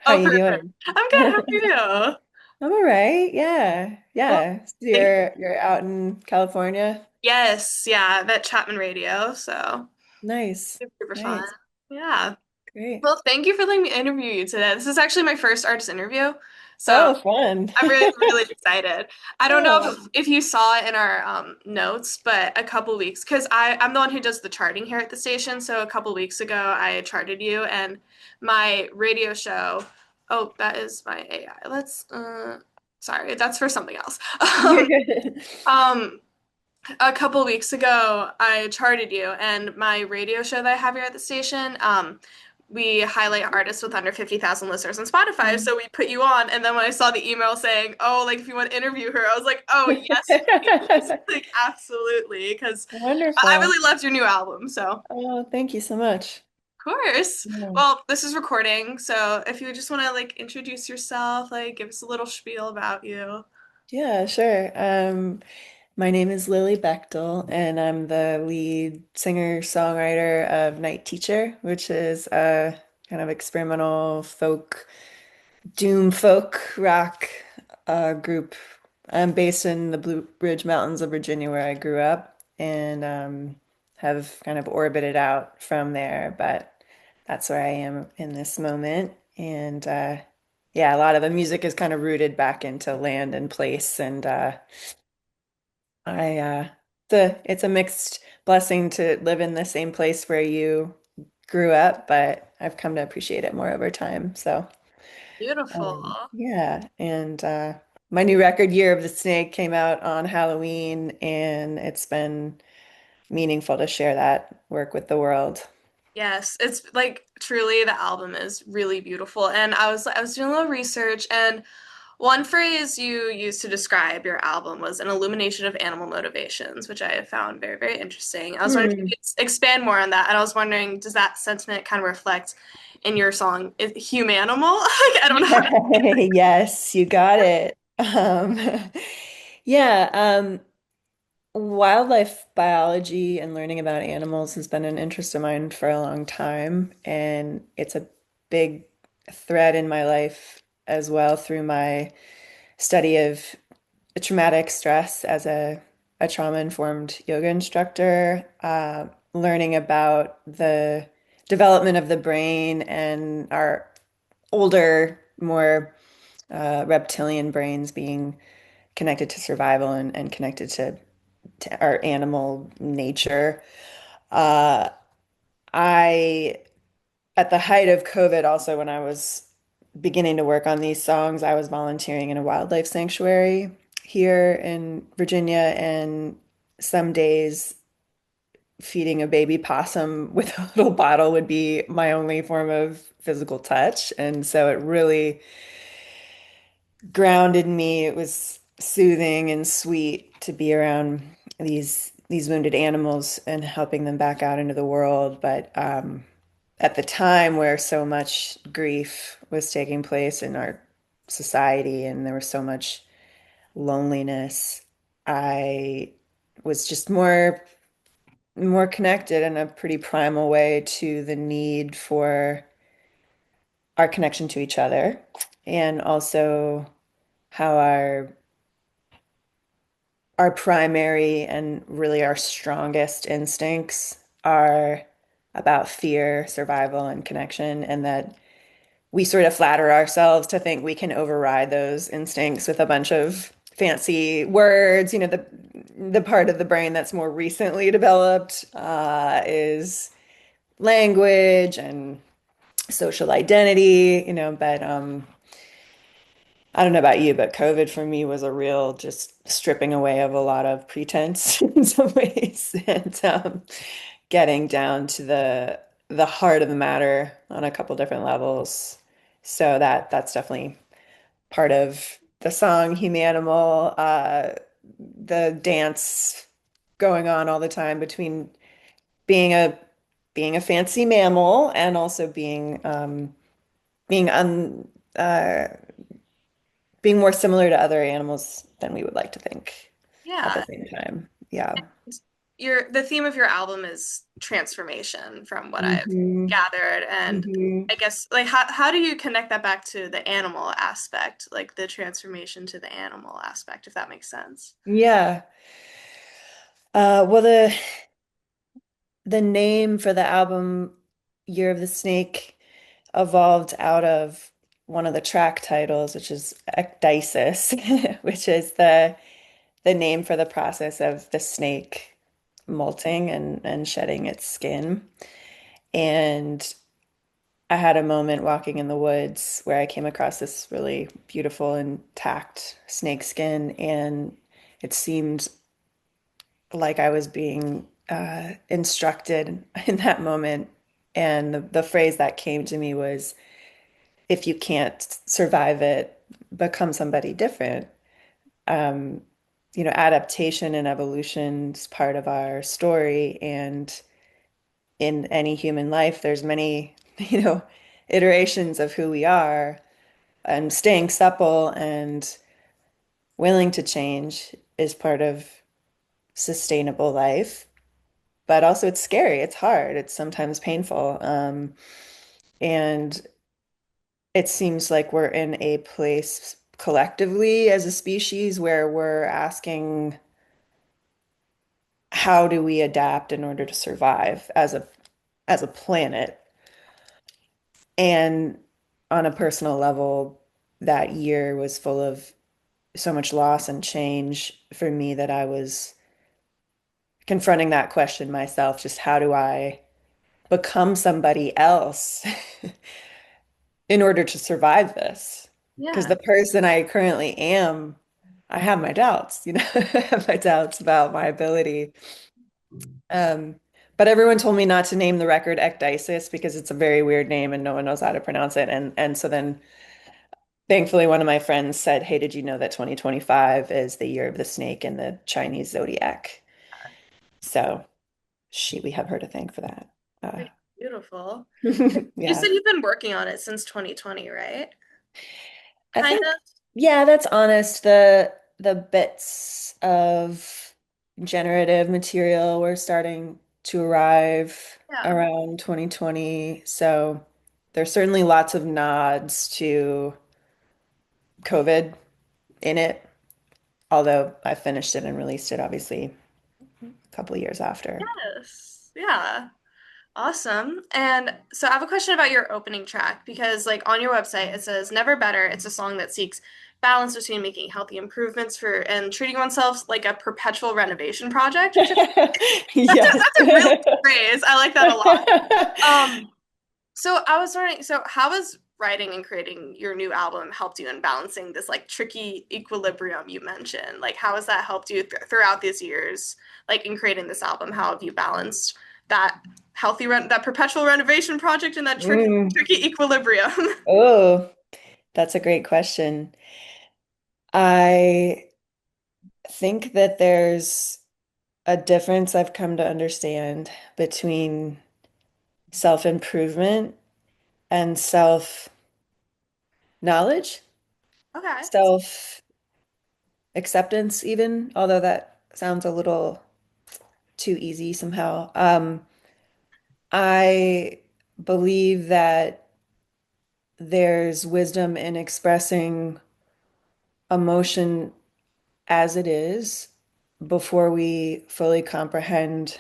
How Oh, you perfect. doing? I'm good. How are you? I'm all right. Yeah. Well, Yeah. So thank you're out in California? Yes, yeah, that Chapman Radio, so Nice. super, super fun. Nice. Yeah. Great. Well, thank you for letting me interview you today. This is actually my first artist interview, so Oh, fun. I'm really, really excited. I don't know Oh, if you saw it in our notes, but a couple weeks, because I'm the one who does the charting here at the station, so a couple weeks ago I charted you, and my radio show. Oh, that is my AI. Sorry, that's for something else. you're good. Um, a couple weeks ago, I charted you, and my radio show that I have here at the station, we highlight artists with under 50,000 listeners on Spotify. So we put you on, and then when I saw the email saying, "Oh, like if you want to interview her," I was like, "Oh, yes, please." Like absolutely, because I Wonderful. really loved your new album. So, of Oh, thank you so much. course. Yeah. Well, this is recording, so if you just want to like introduce yourself, like give us a little spiel about you. Yeah, sure. My name is Lilly Bechtel, and I'm the lead singer-songwriter of Night Teacher, which is a kind of experimental folk doom folk rock group. I'm based in the Blue Ridge Mountains of Virginia, where I grew up, and have kind of orbited out from there. But that's where I am in this moment. And yeah, a lot of the music is kind of rooted back into land and place. And I it's a mixed blessing to live in the same place where you grew up, but I've come to appreciate it more over time. So. Beautiful. Yeah, and my new record, Year of the Snake, came out on Halloween, and it's been meaningful to share that work with the world. Yes, it's like truly the album is really beautiful. And I was doing a little research, and one phrase you used to describe your album was an illumination of animal motivations, which I found very, very interesting. I was wondering if you Hmm. could expand more on that. And I was wondering, does that sentiment kind of reflect in your song Humanimal? Like, I don't know how to. Yes, you got it. Yeah, wildlife biology and learning about animals has been an interest of mine for a long time, and it's a big thread in my life as well through my study of traumatic stress as a trauma-informed yoga instructor, learning about the development of the brain and our older, more reptilian brains being connected to survival and connected to our animal nature. Uh, I, at the height of COVID, also when I was beginning to work on these songs, I was volunteering in a wildlife sanctuary here in Virginia, and some days feeding a baby possum with a little bottle would be my only form of physical touch. And so it really grounded me. It was soothing and sweet to be around these wounded animals and helping them back out into the world. But at the time where so much grief was taking place in our society and there was so much loneliness, I was just more connected in a pretty primal way to the need for our connection to each other and also how our primary and really our strongest instincts are about fear, survival, and connection, and that we sort of flatter ourselves to think we can override those instincts with a bunch of fancy words. The part of the brain that's more recently developed is language and social identity, but I don't know about you, but COVID for me was a real just stripping away of a lot of pretense in some ways and getting down to the heart of the matter on a couple different levels. So that's definitely part of the song Humanimal, the dance going on all the time between being a being a fancy mammal and also being un uh, being more similar to other animals than we would like to think at the Yeah. same time. Yeah. the theme of your album is transformation from what I've Hmm. gathered. And Hmm. I guess like how do you connect that back to the animal aspect, like the transformation to the animal aspect, if that makes sense? Yeah. Well, the name for the album Year of the Snake evolved out of one of the track titles, which is ecdysis, which is the name for the process of the snake molting and shedding its skin. And I had a moment walking in the woods where I came across this really beautiful intact snake skin, and it seemed like I was being instructed in that moment. And the phrase that came to me was, if you can't survive it, become somebody different. Um, Adaptation and evolution is part of our story. And in any human life, there's many, iterations of who we are, and staying supple and willing to change is part of sustainable life. But also it's scary, it's hard, it's sometimes painful. And it seems like we're in a place collectively as a species where we're asking, how do we adapt in order to survive as a planet? And on a personal level, that year was full of so much loss and change for me that I was confronting that question myself, just how do I become somebody else in order to survive this? Because Yeah. the person I currently am, I have my doubts, I have my doubts about my ability. Um, but everyone told me not to name the record Ecdysis because it's a very weird name and no one knows how to pronounce it. And so then thankfully one of my friends said, "Hey, did you know that 2025 is the year of the snake in the Chinese zodiac?" So we have her to thank for that. Uh, Beautiful. You yeah. said you've been working on it since 2020, right? I Kind think, of. yeah, that's honest. The bits of generative material were starting to arrive Yeah. around 2020. So there's certainly lots of nods to COVID in it, although I finished it and released it obviously a couple of years after. Yes. Yeah. Awesome. And so I have a question about your opening track because like on your website it says Never Better. It's a song that seeks balance between making healthy improvements for and treating oneself like a perpetual renovation project, which is Yes. that's a really good phrase. I like that a lot. Um, so I was wondering, so how has writing and creating your new album helped you in balancing this like tricky equilibrium you mentioned? Like how has that helped you throughout these years, like in creating this album? How have you balanced that that perpetual renovation project and that Mm. tricky equilibrium? Oh, that's a great question. I think that there's a difference I've come to understand between self-improvement and self-knowledge, Okay. self-acceptance even, although that sounds a little too easy somehow. I believe that there's wisdom in expressing emotion as it is before we fully comprehend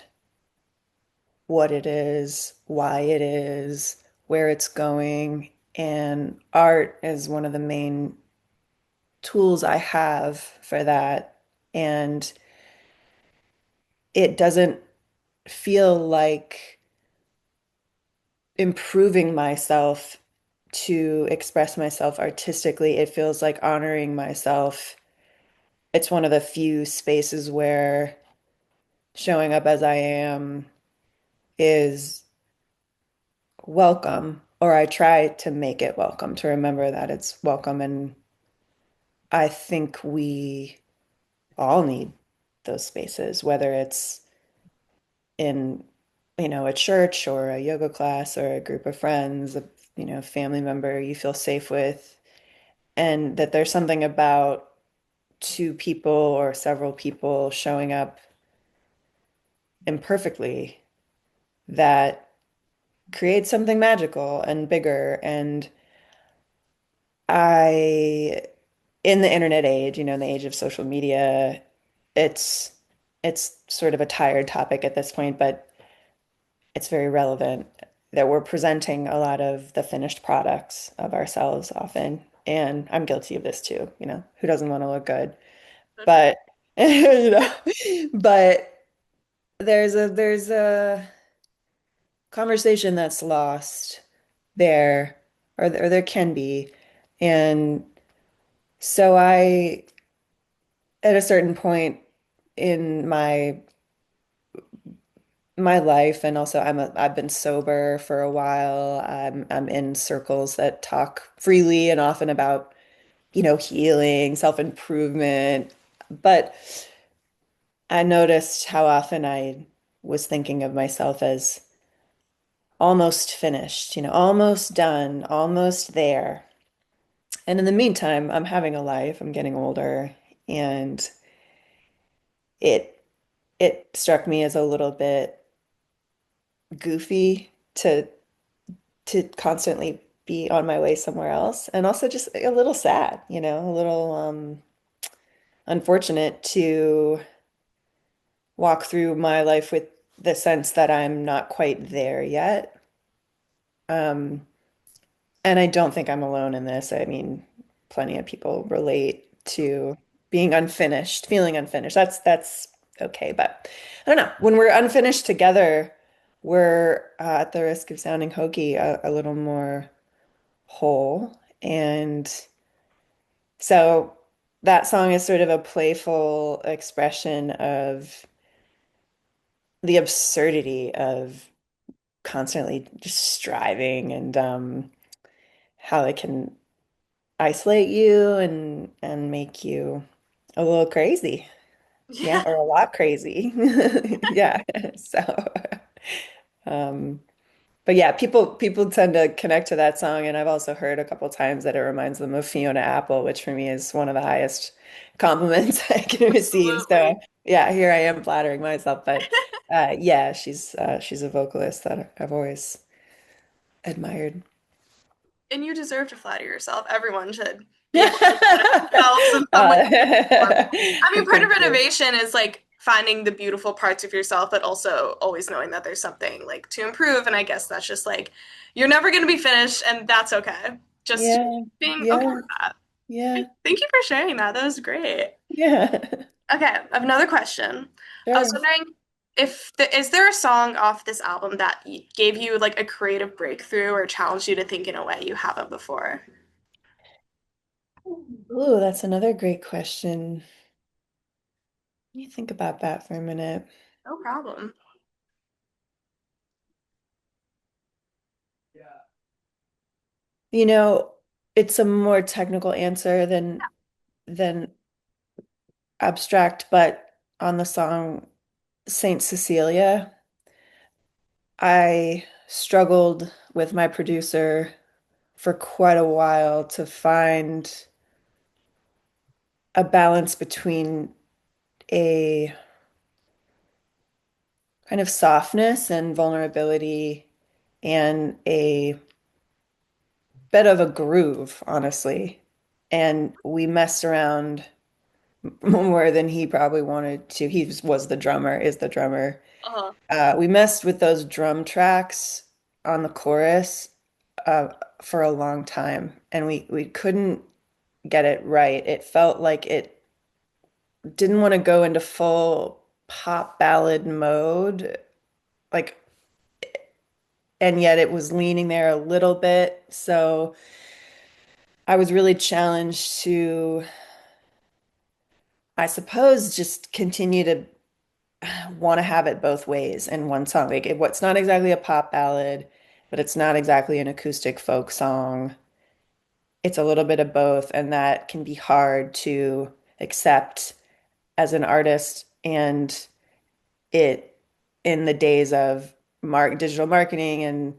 what it is, why it is, where it's going. And art is one of the main tools I have for that. And it doesn't feel like improving myself to express myself artistically. It feels like honoring myself. It's one of the few spaces where showing up as I am is welcome, or I try to make it welcome, to remember that it's welcome. And I think we all need those spaces, whether it's in, a church or a yoga class or a group of friends, a family member you feel safe with, and that there's something about two people or several people showing up imperfectly that creates something magical and bigger. And I, in the internet age, in the age of social media, it's it's sort of a tired topic at this point, but it's very relevant that we're presenting a lot of the finished products of ourselves often. And I'm guilty of this too, who doesn't want to look good? So true. But but there's a conversation that's lost there, or there can be. And so at a certain point in my life, and also I've been sober for a while. I'm in circles that talk freely and often about, healing, self-improvement. But I noticed how often I was thinking of myself as almost finished, almost done, almost there. And in the meantime, I'm having a life, I'm getting older, and it it struck me as a little bit goofy to constantly be on my way somewhere else, and also just a little sad, a little unfortunate to walk through my life with the sense that I'm not quite there yet. Um, And I don't think I'm alone in this. I mean, plenty of people relate to being unfinished, feeling unfinished. That's okay, but I don't know. When we're unfinished together, we're at the risk of sounding hokey, a little more whole. And so that song is sort of a playful expression of the absurdity of constantly just striving, and how it can isolate you and make you a little crazy. Yeah, Yeah. or a lot crazy. Yeah. So um but yeah, people tend to connect to that song, and I've also heard a couple times that it reminds them of Fiona Apple, which for me is one of the highest compliments I can receive. Absolutely. So yeah, here I am flattering myself, but yeah, she's a vocalist that I've always admired. And you deserve to flatter yourself. Everyone should be able to flatter themselves in some way, shape, or form. I mean, part of Thank you. renovation is like finding the beautiful parts of yourself, but also always knowing that there's something like to improve. And I guess that's just like you're never going to be finished, and that's okay. Just Yeah, being okay yeah, with that. yeah, Thank you for sharing that. That was great. yeah. Okay, I have another question. I was Sure. wondering is there a song off this album that gave you like a creative breakthrough or challenged you to think in a way you haven't before? Ooh, that's another great question. Let me think about that for a minute. No problem. You know, it's a more technical answer than abstract, but on the song Saint Cecilia, I struggled with my producer for quite a while to find a balance between a kind of softness and vulnerability and a bit of a groove, honestly. And we messed around more than he probably wanted to. He was the drummer, is the drummer. Uh-huh. We messed with those drum tracks on the chorus uh, for a long time, and we couldn't get it right. It felt like it didn't want to go into full pop ballad mode, like, and yet it was leaning there a little bit. So I was really challenged to, I suppose, just continue to want to have it both ways in one song. Like what's not exactly a pop ballad, but it's not exactly an acoustic folk song. It's a little bit of both, and that can be hard to accept as an artist. And it, in the days of digital marketing and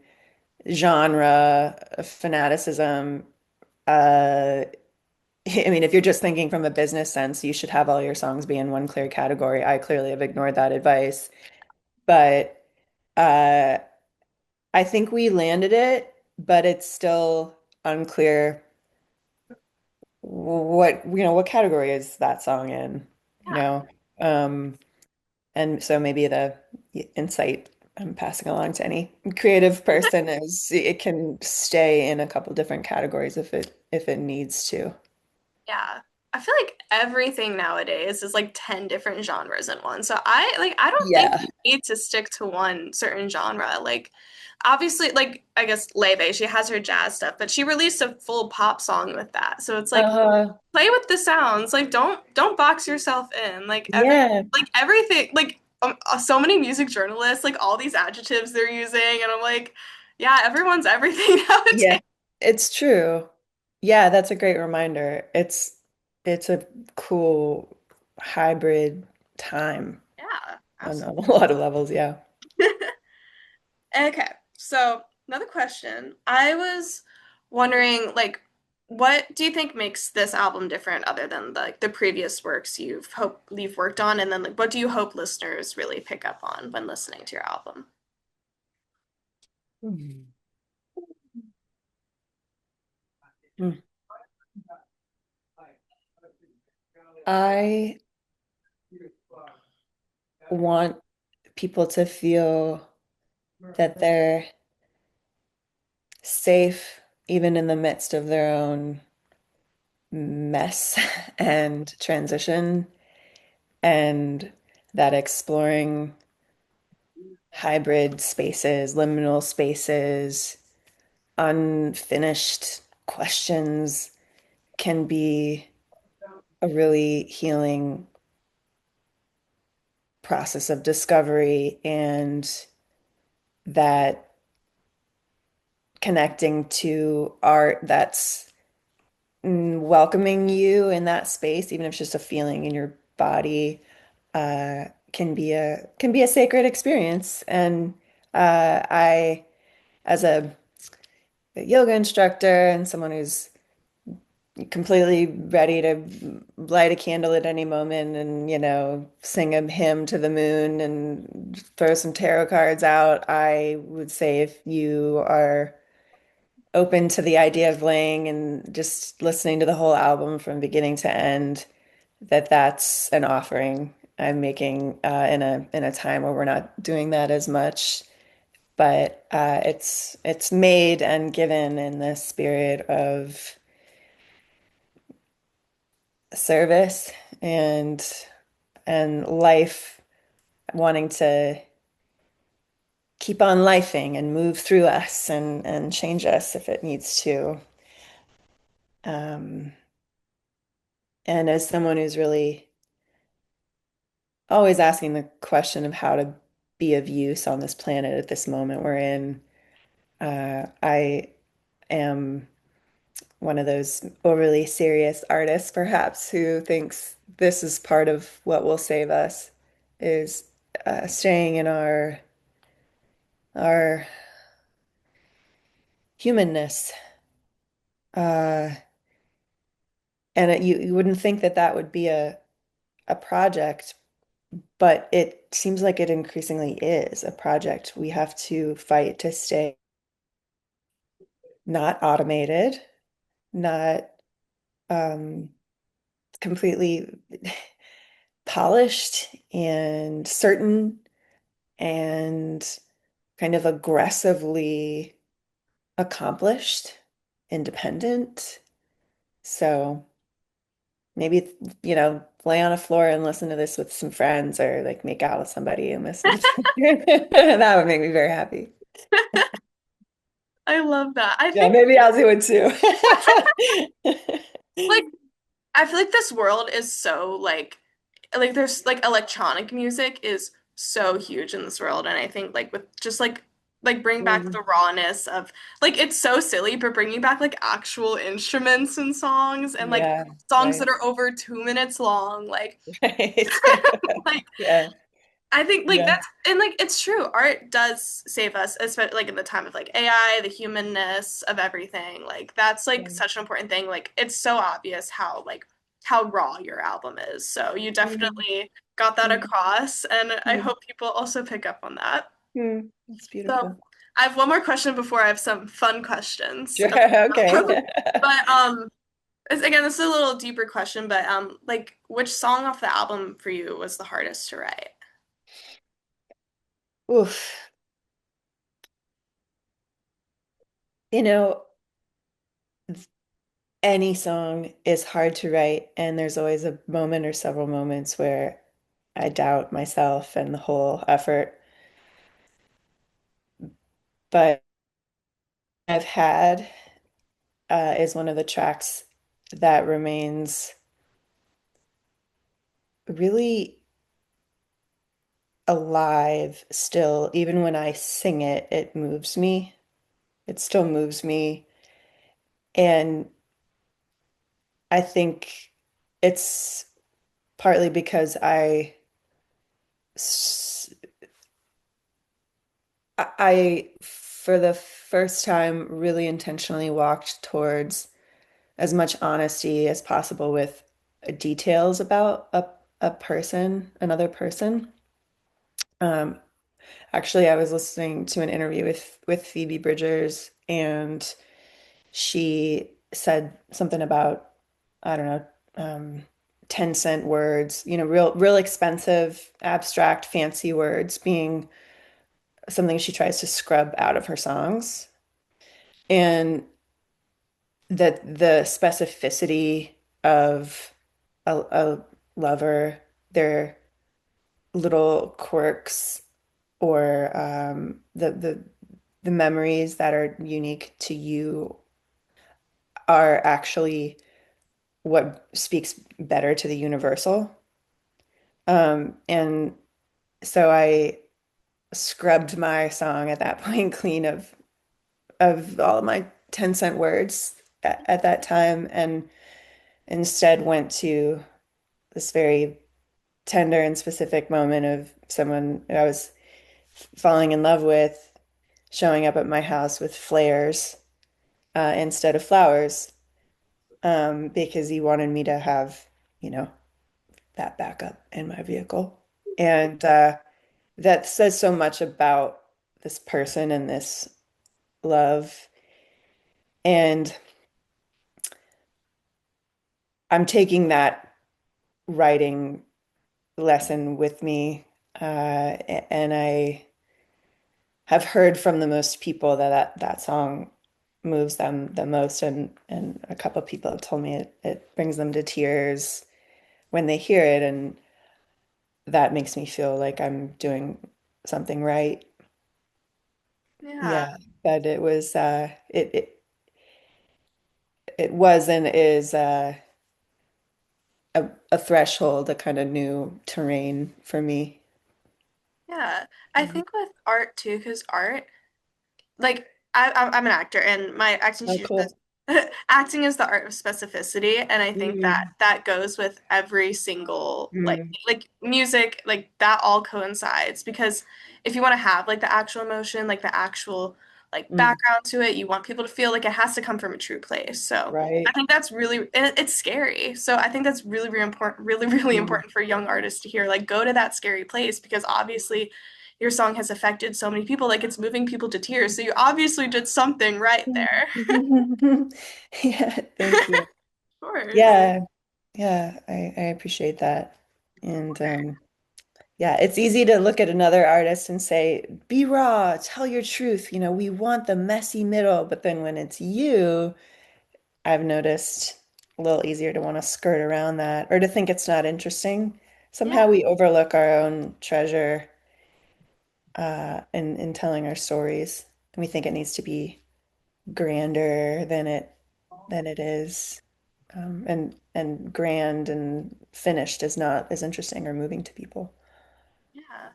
genre fanaticism, uh, I mean, if you're just thinking from a business sense, you should have all your songs be in one clear category. I clearly have ignored that advice. but uh, I think we landed it, but it's still unclear what category is that song in, you Yeah. know? Um, and so maybe the insight I'm passing along to any creative person is it can stay in a couple different categories if it needs to. Yeah. I feel like everything nowadays is like 10 different genres in one. So I don't think Yeah. you need to stick to one certain genre. Like obviously like I guess Leve, she has her jazz stuff, but she released a full pop song with that. So it's like Uh, play with the sounds. Like don't box yourself in. yeah. Like everything like so many music journalists like all these adjectives they're using and I'm like yeah, everyone's everything nowadays. Yeah. It's true. Yeah, that's a great reminder. It's a cool hybrid time Yeah, on a absolutely. lot of levels, yeah. Okay, so another question. I was wondering, like, what do you think makes this album different other than the previous works you've worked on, and then like what do you hope listeners really pick up on when listening to your album? Hmm. Hmm. I want people to feel that they're safe even in the midst of their own mess and transition, and that exploring hybrid spaces, liminal spaces, unfinished questions can be a really healing process of discovery, and that connecting to art that's welcoming you in that space, even if it's just a feeling in your body, can be a sacred experience. And I, as a yoga instructor and someone who's completely ready to light a candle at any moment and, sing a hymn to the moon and throw some tarot cards out, I would say if you are open to the idea of laying and just listening to the whole album from beginning to end, that's an offering I'm making in a time where we're not doing that as much. But it's made and given in the spirit of service and life wanting to keep on lifing and move through us and change us if it needs to. Um, and as someone who's really always asking the question of how to be of use on this planet at this moment we're in, I am one of those overly serious artists, perhaps, who thinks this is part of what will save us, is staying in our humanness. Uh, and you wouldn't think that that would be a project, but it seems like it increasingly is a project. We have to fight to stay not automated, not um, completely polished and certain and kind of aggressively accomplished, independent. So maybe, lay on a floor and listen to this with some friends or like make out with somebody and listen to that would make me very happy. I love that. I Yeah, think maybe I'll do it too. like I feel like this world is so like there's like electronic music is so huge in this world and I think like with just like bring back the Mm, rawness of like it's so silly but bringing back like actual instruments and songs and like yeah, songs that right. are over 2 minutes long Right. like Yeah, I think like yeah, that's and like it's true art does save us especially like in the time of like AI the humanness of everything like that's like right. such an important thing like it's so obvious how like how raw your album is. So you Mm, definitely got that mm, across, and I mm, hope people also pick up on that. That's So beautiful. I have one more question before I have some fun questions. Sure. Okay. But again, this is a little deeper question, but like which song off the album for you was the hardest to write? Oof. You know, any song is hard to write, and there's always a moment or several moments where I doubt myself and the whole effort. But I've had is one of the tracks that remains really alive still. Even when I sing it, it moves me. It still moves me. And I think it's partly because s- for the first time, really intentionally walked towards as much honesty as possible with details about a person, another person. Um, Actually, I was listening to an interview with Phoebe Bridgers, and she said something about, I don't know, 10-cent words, real expensive, abstract, fancy words being something she tries to scrub out of her songs. And that the specificity of a lover, their little quirks or the memories that are unique to you are actually what speaks better to the universal. And so I scrubbed my song at that point clean of all of my 10-cent words at that time and instead went to this very tender and specific moment of someone I was falling in love with showing up at my house with flares instead of flowers because he wanted me to have, you know, that backup in my vehicle. And that says so much about this person and this love. And I'm taking that writing lesson with me. And I have heard from the most people that song moves them the most. And a couple of people have told me it brings them to tears when they hear it. And that makes me feel like I'm doing something right. Yeah. Yeah, but it was and is a threshold, a kind of new terrain for me. Yeah. I think with art too, because art, like I'm an actor and my acting Oh, teacher cool. says acting is the art of specificity, and I think that Mm, that goes with every single mm, like music, like that all coincides because if you want to have like the actual emotion, like the actual like mm, background to it, you want people to feel like it has to come from a true place. So I right. think that's really and it's scary. So I think that's really, really important, really, really Mm, important for young artists to hear. Like go to that scary place because obviously your song has affected so many people, like it's moving people to tears. So you obviously did something right there. mm. Yeah, thank you. Of course. Yeah, yeah, I appreciate that. And yeah, it's easy to look at another artist and say, be raw, tell your truth. We want the messy middle. But then when it's you, I've noticed a little easier to want to skirt around that or to think it's not interesting. Somehow Yeah. we overlook our own treasure in telling our stories. And we think it needs to be grander than it is. And grand and finished is not as interesting or moving to people. Yeah.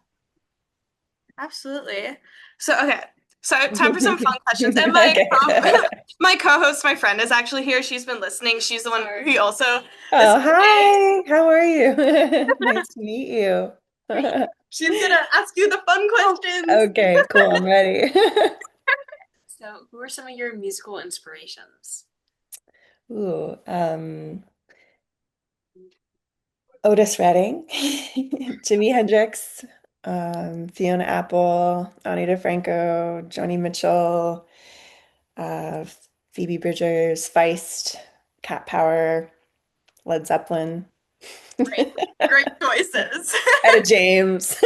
Absolutely. So okay. So time for some fun questions. And Okay. my co-host, my friend, is actually here. She's been listening. She's the one who also is Oh, hi. How are you? Nice to meet you. great. She's gonna ask you the fun questions. Okay, cool. I'm ready. So, who are some of your musical inspirations? Ooh, Otis Redding, Jimi Hendrix, Fiona Apple, Ani DeFranco, Joni Mitchell, uh, Phoebe Bridgers, Feist, Cat Power, Led Zeppelin, Great, great choices. Etta James.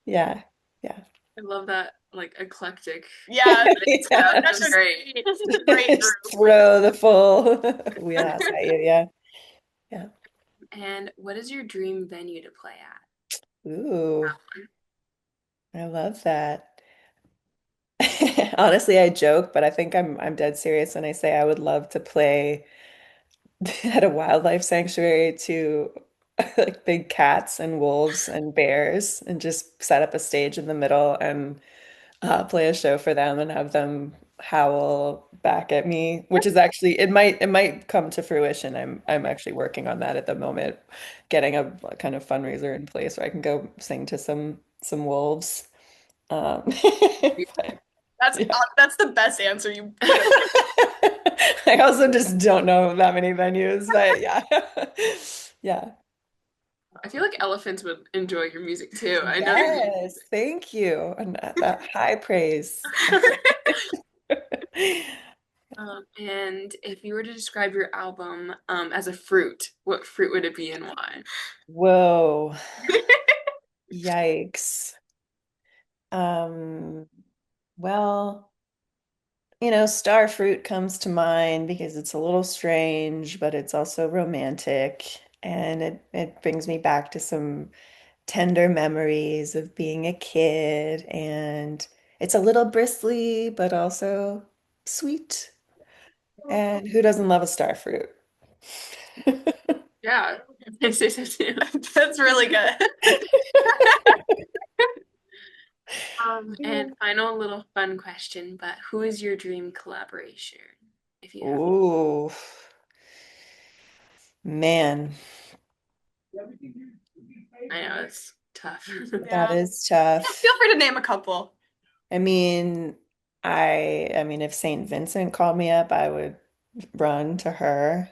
Yeah, yeah. I love that, like, eclectic. Yeah, Yeah. That's such a great. great Just group. throw the full wheelhouse at you. Yeah, yeah. And what is your dream venue to play at? Ooh, I love that. Honestly, I joke, but I think I'm dead serious when I say I would love to play at a wildlife sanctuary to like big cats and wolves and bears and just set up a stage in the middle and play a show for them and have them howl back at me, which is actually it might come to fruition. I'm actually working on that at the moment, getting a kind of fundraiser in place where I can go sing to some wolves. Um, but That's yeah. that's the best answer you could have. I also just don't know that many venues, but yeah. Yeah. I feel like elephants would enjoy your music too. I know your Yes, thank you. And that high praise. and if you were to describe your album as a fruit, what fruit would it be and why? Whoa. Yikes. Um, well, star fruit comes to mind because it's a little strange, but it's also romantic, and it brings me back to some tender memories of being a kid, and it's a little bristly, but also sweet. And who doesn't love a star fruit? Yeah, I say so too. That's really good. And final little fun question, but who is your dream collaboration, if you have? Ooh, man, I know it's tough. that Yeah. is tough. Feel free to name a couple. I mean, I mean, if Saint Vincent called me up, I would run to her.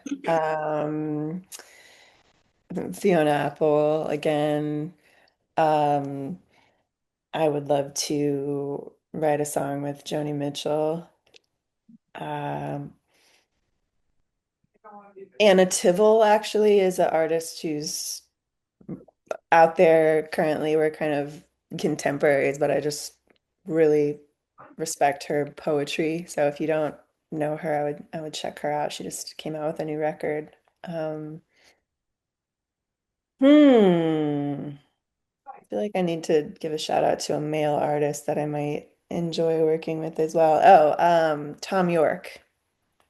Fiona Apple again. Um, I would love to write a song with Joni Mitchell. Um, Anna Tivell actually is an artist who's out there currently. We're kind of contemporaries, but I just really respect her poetry. So if you don't know her, I would check her out. She just came out with a new record. Um, hmm. I feel like I need to give a shout out to a male artist that I might enjoy working with as well. Oh, Tom York. Um,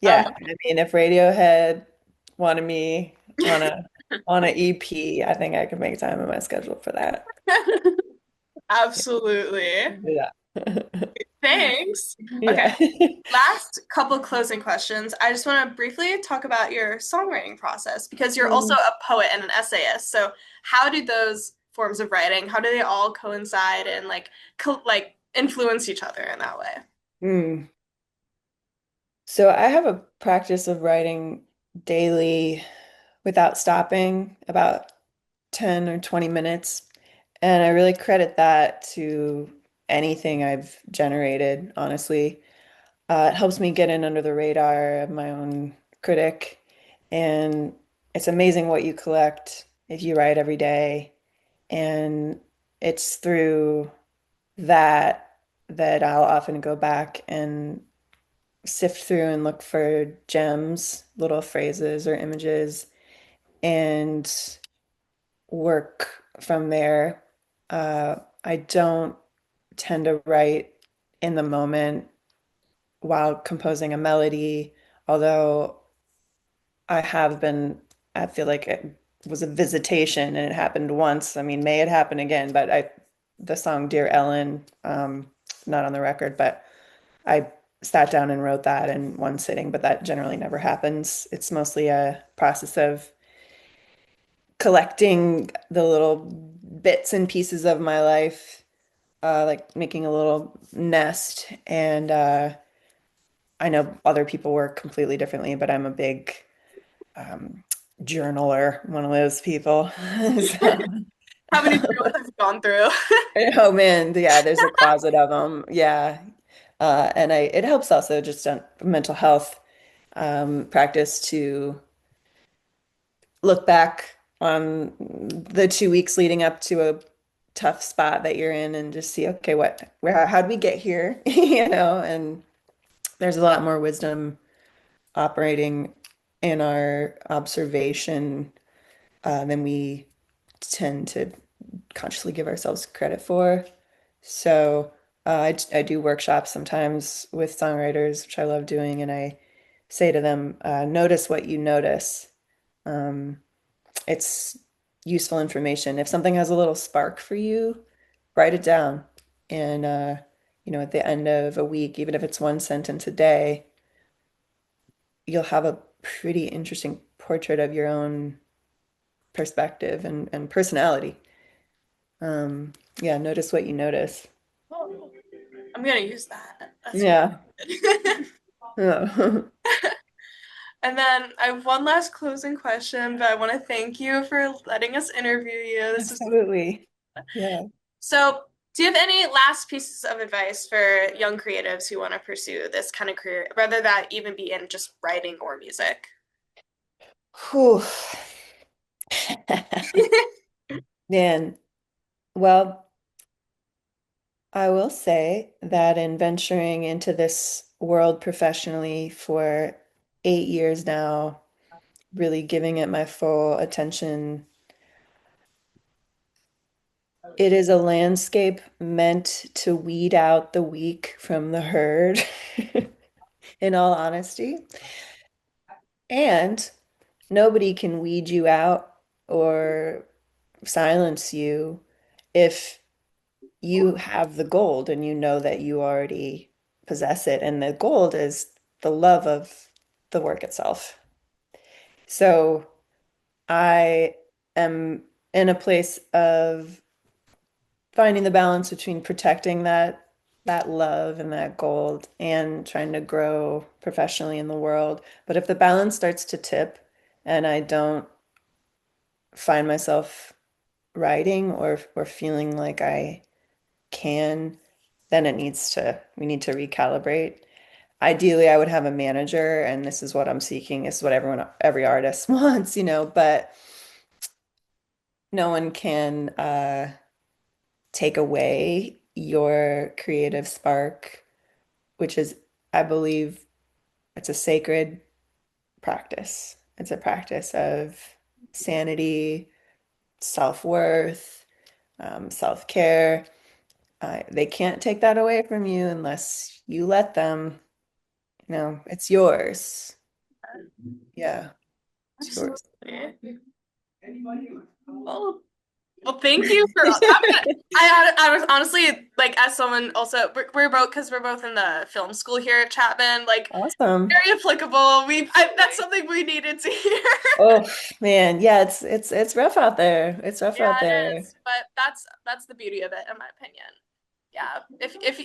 Yeah, I mean, if Radiohead wanted me on a EP, I think I could make time in my schedule for that. absolutely. Yeah. Thanks. Okay, Yeah. last couple closing questions. I just want to briefly talk about your songwriting process because you're also Mm. a poet and an essayist. So, how do those forms of writing, how do they all coincide and like influence each other in that way? Mm. So I have a practice of writing daily without stopping, about 10 or 20 minutes. And I really credit that to anything I've generated, honestly. It helps me get in under the radar of my own critic. And it's amazing what you collect if you write every day. And it's through that that I'll often go back and sift through and look for gems, little phrases or images, and work from there. I don't tend to write in the moment while composing a melody, although I have been, I feel like it was a visitation and it happened once. I mean, may it happen again, but the song Dear Ellen, not on the record, but I sat down and wrote that in one sitting, but that generally never happens. It's mostly a process of collecting the little bits and pieces of my life, like making a little nest. And I know other people work completely differently, but I'm a big journaler, one of those people. So, How many journals have you gone through? oh man, yeah, there's a closet of them. Yeah. And it helps also just on mental health practice to look back on the 2 weeks leading up to a tough spot that you're in and just see, okay, how'd we get here? And there's a lot more wisdom operating in our observation than we tend to consciously give ourselves credit for. So I do workshops sometimes with songwriters, which I love doing, and I say to them, notice what you notice. Um, it's useful information. If something has a little spark for you, write it down. And at the end of a week, even if it's one sentence a day, you'll have a pretty interesting portrait of your own perspective and personality. Yeah, notice what you notice. Oh, I'm gonna use that. That's Yeah. good. Yeah. And then I have one last closing question, but I want to thank you for letting us interview you. This was Absolutely. Yeah. so. Do you have any last pieces of advice for young creatives who want to pursue this kind of career, whether that even be in just writing or music? Whew. Man, well, I will say that in venturing into this world professionally for 8 years now, really giving it my full attention, it is a landscape meant to weed out the weak from the herd, in all honesty. And nobody can weed you out or silence you if you have the gold and you know that you already possess it. And the gold is the love of the work itself. So I am in a place of finding the balance between protecting that love and that gold and trying to grow professionally in the world. But if the balance starts to tip and I don't find myself writing or feeling like I can, then we need to recalibrate. Ideally, I would have a manager, and this is what I'm seeking. This is what every artist wants, but no one can take away your creative spark, which is, I believe, it's a sacred practice. It's a practice of sanity, self-worth, self-care. They can't take that away from you unless you let them. It's yours. Yeah, it's yours. Absolutely. Well, well, thank you for. I was honestly like, as someone also, we're both because we're both in the film school here at Chapman. Like, Awesome. very applicable. That's something we needed to hear. Oh man, yeah, it's rough out there. It's rough out Yeah, it there. is. But that's the beauty of it, in my opinion. Yeah. If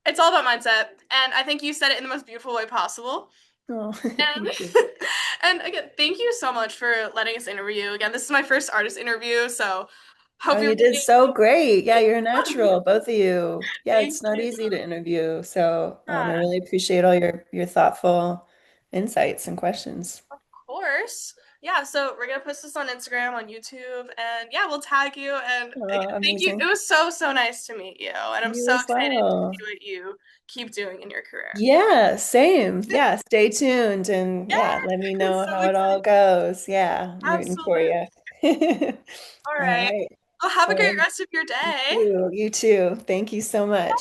it's all about mindset, and I think you said it in the most beautiful way possible. Oh, And thank you. and again, thank you so much for letting us interview. Again, this is my first artist interview, so Oh, hope you're you did so great. Yeah, you're a looking. natural, both of you. Yeah, Thank it's not you. easy to interview. So I Yeah, really appreciate all your thoughtful insights and questions. of course. Yeah, so we're gonna post this on Instagram, on YouTube, and yeah, we'll tag you. And again, thank you. It Amazing. was so nice to meet you, and I'm You so as excited to see well. what you keep doing in your career. Yeah, same. Yeah, stay tuned and Yeah, yeah, let me I'm know so how it all excited. goes. Yeah, I'm rooting for Absolutely. you. All All right. right. Well, have a All great right. rest of your You day. too. You too. Thank you so much.